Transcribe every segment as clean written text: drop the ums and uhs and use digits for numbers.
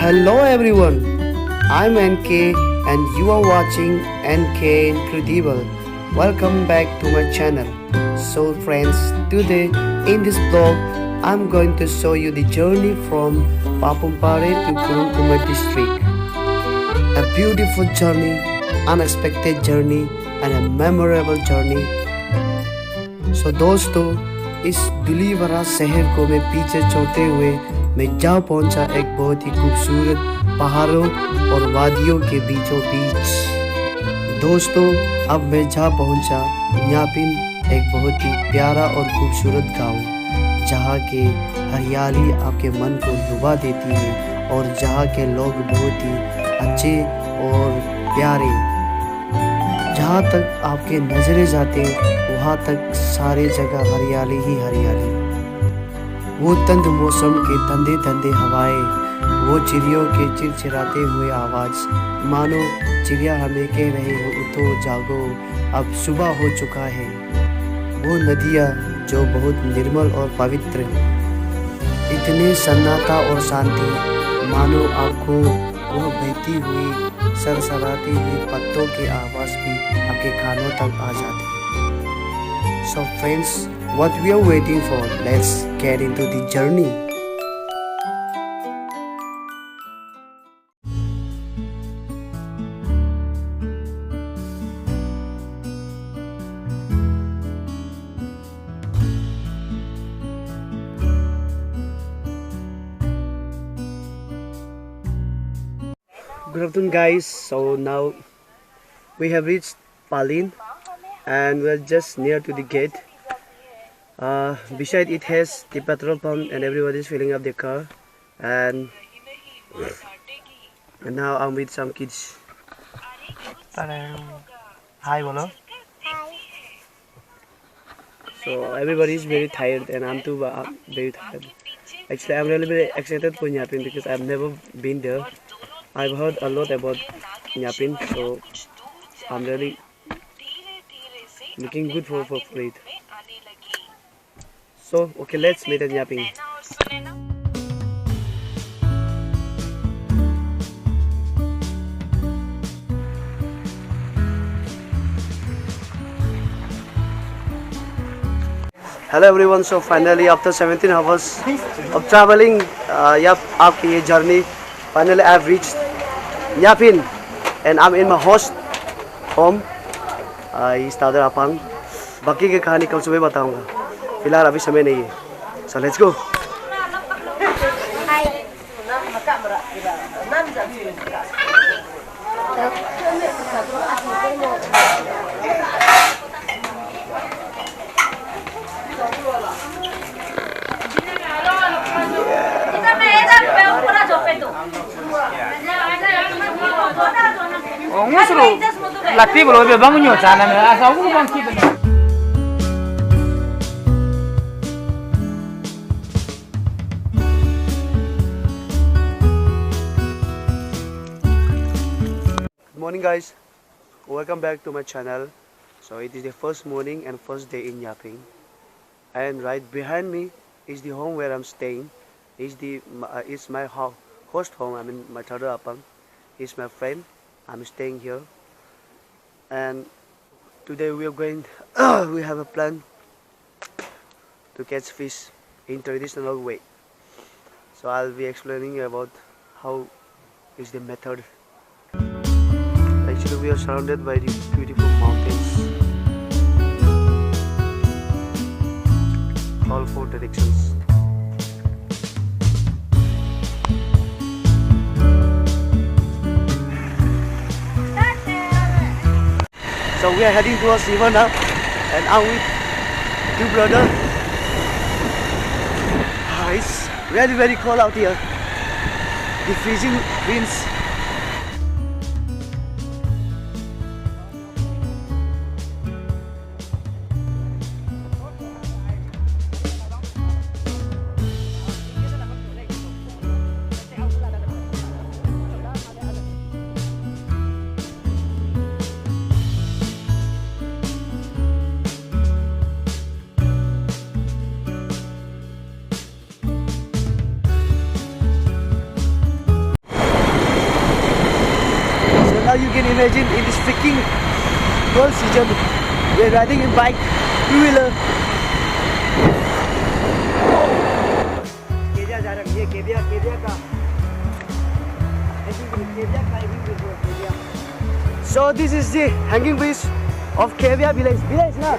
Hello everyone, I'm NK and you are watching NK Incredible. Welcome back to my channel. So friends, today in this vlog, I'm going to show you the journey from PapumPare to KurungKumey district. A beautiful journey, unexpected journey and a memorable journey. So दोस्तों, इस धुली भरा शहर को मैं पीछे छोड़ते हुए मैं जा पहुंचा एक बहुत ही खूबसूरत पहाड़ों और वादियों के बीचों बीच। दोस्तों, अब मैं जा पहुंचा न्यापिन, एक बहुत ही प्यारा और खूबसूरत गांव, जहां के हरियाली आपके मन को लुभा देती है और जहां के लोग बहुत ही अच्छे और प्यारे। जहाँ तक आपके नजरें जाते वहाँ तक सारे जगह हरियाली ही हरियाली। वो तंद मौसम के ठंडे ठंडे हवाएं, वो चिड़ियों के चिड़चिड़ाते हुए आवाज़, मानो चिड़िया हमें कह रहे हो उठो जागो अब सुबह हो चुका है। वो नदियाँ जो बहुत निर्मल और पवित्र, इतने सन्नाटा और शांति, मानो आपको वह बहती हुई सरसराती हुई पत्तों की आवाज़ भी आपके कानों तक आ जाती है। So friends, what we are waiting for? Let's get into the journey. Good afternoon guys, so now we have reached Palin and we're just near to the gate. Beside it has the petrol pump and everybody is filling up their car, and now I'm with some kids. Hello. Hi bolo. So everybody is very tired and I'm too very tired. Actually I'm really very excited for Nyapin because I've never been there. I've heard a lot about Nyapin, so I'm really looking good for it. So, okay, let's meet at Nyapin. Hello everyone, so finally after 17 hours of traveling, after this journey, finally I've reached Nyapin and I'm in my host home. इस तादर अपांग। बाकी की कहानी कल सुबह बताऊंगा, फिलहाल अभी समय नहीं है। So let's go. Good morning guys, welcome back to my channel. So it is the first morning and first day in Nyapin, and right behind me is the home where I'm staying. It's my host home. I mean my Tadar Apang. He's my friend. I'm staying here, and today we are going. We have a plan to catch fish in traditional way. So I'll be explaining about how is the method. Actually, we are surrounded by the beautiful mountains, all four directions. So we are heading towards river now, and I'm with two brothers. It's very very cold out here. The freezing winds. imagine in this freaking cold season, we're riding in bike, two-wheeler. केविया जा रहे हैं, ये केविया का So this is the hanging bridge of Kevia village. Village na?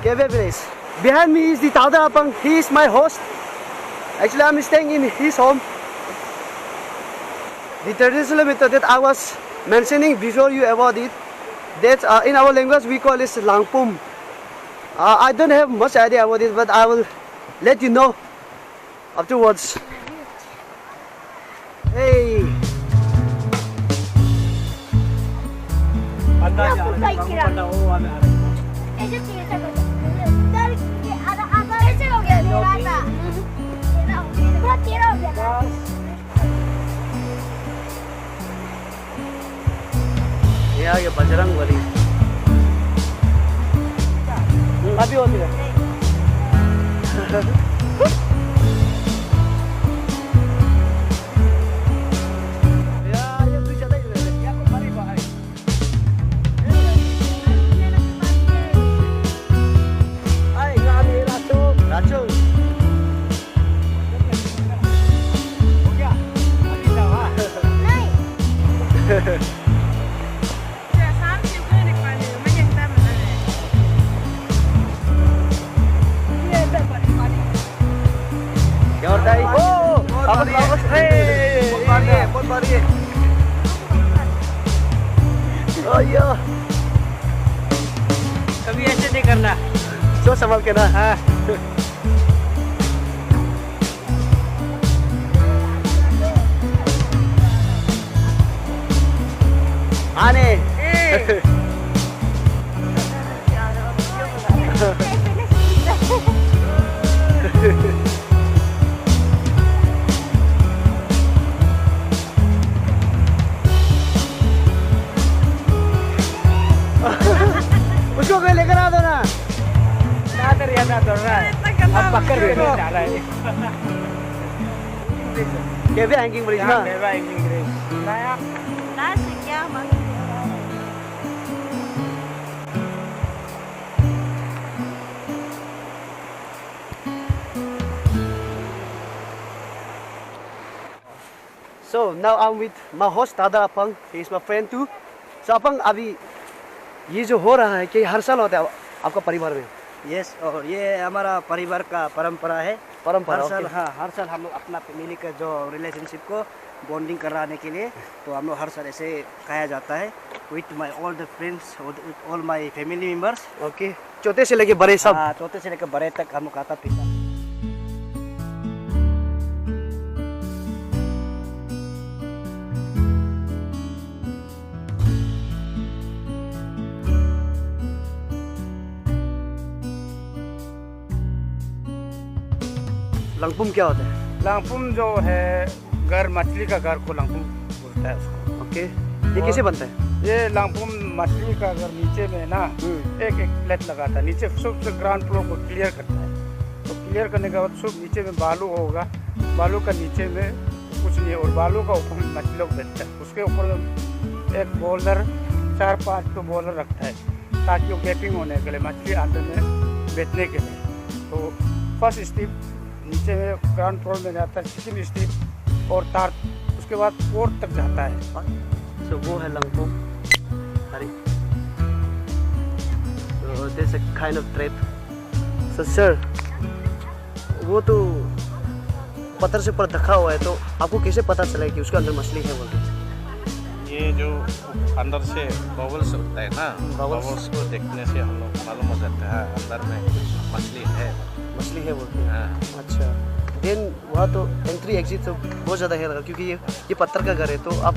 Kevia village. Behind me is the Tadar Apang. He is my host. Actually, I'm staying in his home. The traditional method that I was mentioning before you about it, that in our language we call it LANGPUM. I don't have much idea about it, but I will let you know afterwards. Hey. ये आ गया बजरंग बली। अभी होती है। कभी ऐसे नहीं करना, सोच संभाल के ना। हाँ। आने उसको कोई लेकर आ दो ना। ना दौड़ रहा है, अब पकड़ भी नहीं जा रहा है। केविया हैंगिंग ब्रिज ना। केविया हैंगिंग ब्रिज नया से क्या So now I'm with my host Tadar Apang. He is my friend too. So Apang, अभी ये जो हो रहा है कि हर साल होता है आपका परिवार में? यस, और ये हमारा परिवार का परंपरा है। परंपरा हर साल, हाँ, हर साल हम लोग अपना फैमिली का जो रिलेशनशिप को बॉन्डिंग कराने के लिए तो हम लोग हर साल ऐसे खाया जाता है with my all the friends, all my family members. Okay, छोटे से लेके बड़े सब। हाँ, छोटे से लेकर बड़े तक हम लोग खाता पीता। लंगपुम क्या होता है? लांगपुम जो है घर, मछली का घर को लांगपुम बोलता है उसको। ओके, ये कैसे बनता है? ये लांगपुम मछली का घर नीचे में ना एक प्लेट लगाता है, नीचे सब ग्राउंड फ्लोर को क्लियर करता है। तो क्लियर करने के बाद सब नीचे में बालू होगा, बालू का नीचे में कुछ नहीं, और बालू का ऊपर मछली लोग बैठता है। उसके ऊपर एक बोलर 4-5 तो बोलर रखता है ताकि वो गैपिंग होने के लिए, मछली अंदर में बैठने के लिए। तो फर्स्ट स्टेप नीचे में ग्राउंड फ्लोर में जाता है, सेकंड स्टेप और तार, उसके बाद फोर्थ तक जाता है। So वो है लंगपुम। अरे, so this a kind of trap. So sir, वो तो पत्थर से ऊपर ढका हुआ है, तो आपको कैसे पता चला कि उसके अंदर मछली है? बोलते ये जो अंदर से बबल्स होता है ना, बबल्स को देखने से हम लोग मालूम हो जाता है अंदर में मछली है। मछली है बोलते हैं। अच्छा, देन वहाँ तो एंट्री एग्जिट तो बहुत ज़्यादा है लगा, क्योंकि ये पत्थर का घर है। तो आप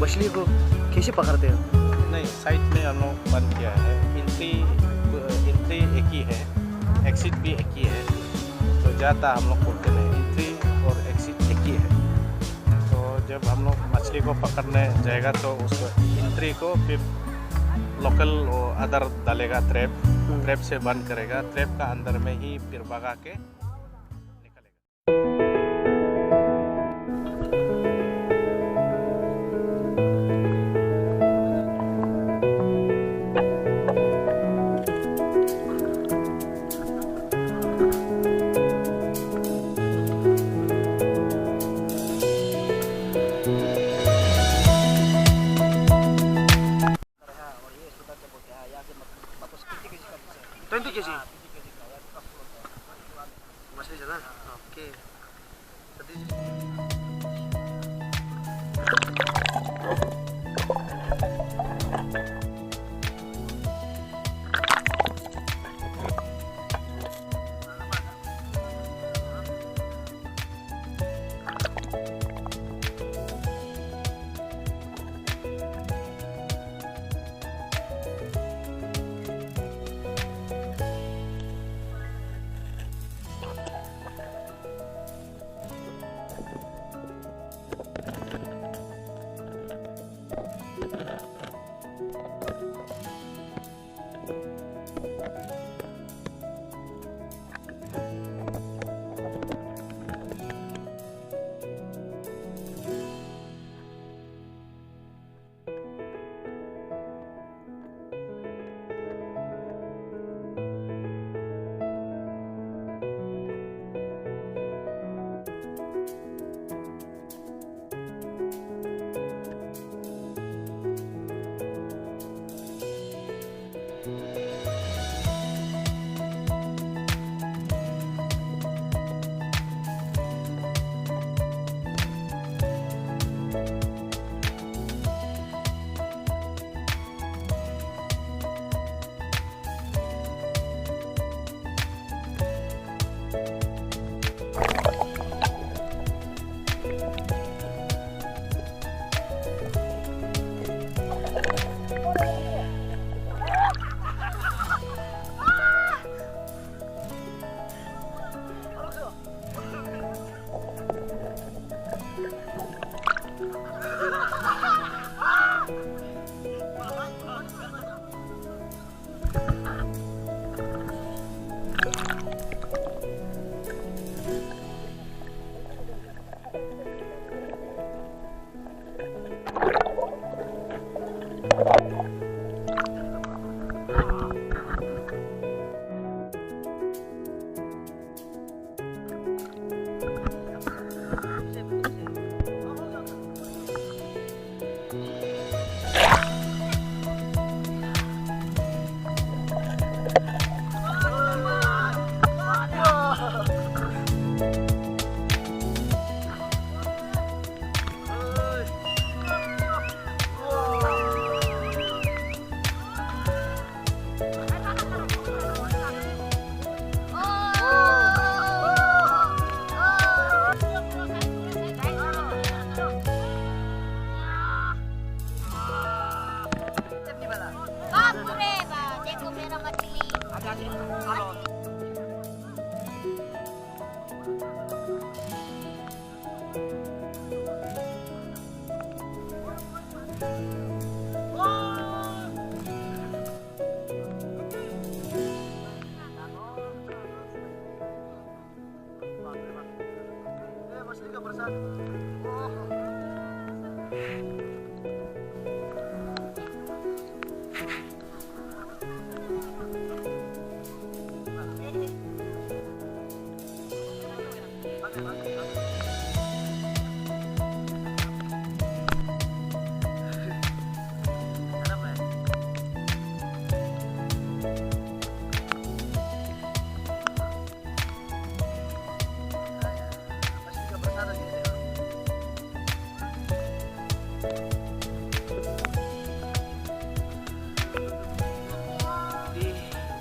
मछली को कैसे पकड़ते हो? नहीं, साइड में हम लोग बंद किया है। एंट्री एक ही है, एक्सिट भी एक ही है। तो ज़्यादा हम लोग बोलते नहीं, एंट्री और एक्सिट एक ही है। तो जब हम लोग मछली को पकड़ने जाएगा तो उस एंट्री को फिर लोकल अदर डालेगा, ट्रैप से बंद करेगा, ट्रैप का अंदर में ही फिर भगा के निकलेगा।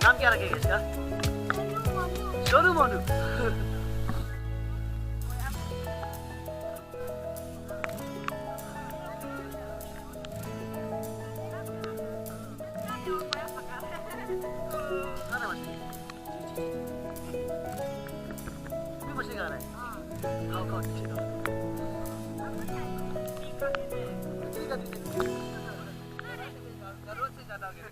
नाम क्या रखेगा इसका? सोनू मोनू। मछली खा रहा है। खाओ खाओ मछली खाओ। मछली का जरूरत से ज्यादा हो गया।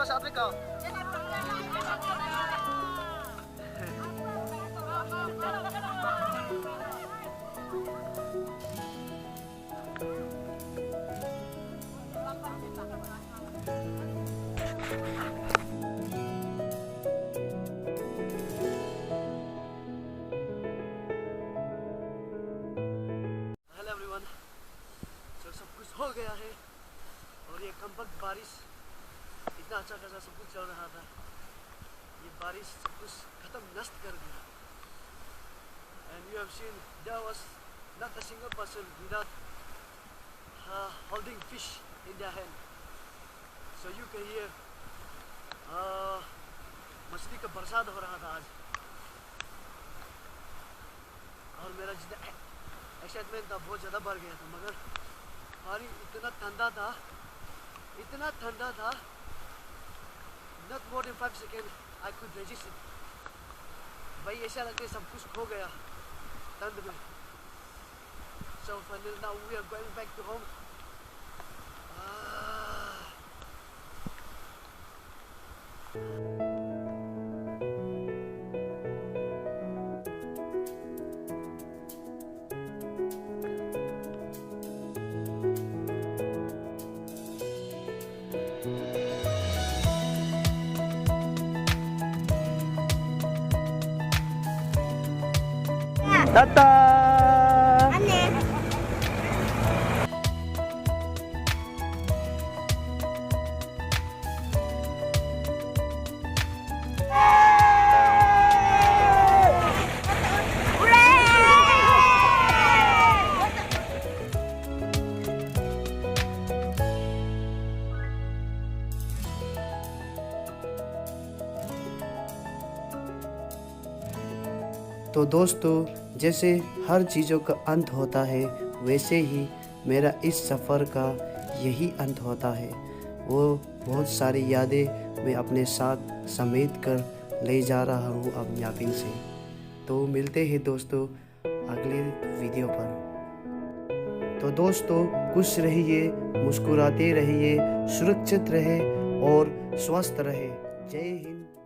साथ में खाओ। हेलो एवरीवन, तो सब कुछ हो गया है और ये कम वक्त बारिश इतना अच्छा खासा सब कुछ चल रहा था, ये बारिश सब कुछ खत्म नष्ट कर दिया। And you have seen there was not a single person without holding fish in their hand. So you can hear मछली का बरसात हो रहा था आज, और मेरा जितना एक्साइटमेंट था बहुत ज़्यादा बढ़ गया था, मगर पानी इतना ठंडा था, not more than 5 seconds I could resist it. भाई ऐसा लगता है सब कुछ खो गया ठंड में। So finally now we are going back to home. Tata. तो दोस्तों, जैसे हर चीज़ों का अंत होता है, वैसे ही मेरा इस सफ़र का यही अंत होता है। वो बहुत सारी यादें मैं अपने साथ समेट कर ले जा रहा हूँ अब न्यापिन से। तो मिलते हैं दोस्तों अगले वीडियो पर। तो दोस्तों, खुश रहिए, मुस्कुराते रहिए, सुरक्षित रहे और स्वस्थ रहे। जय हिंद।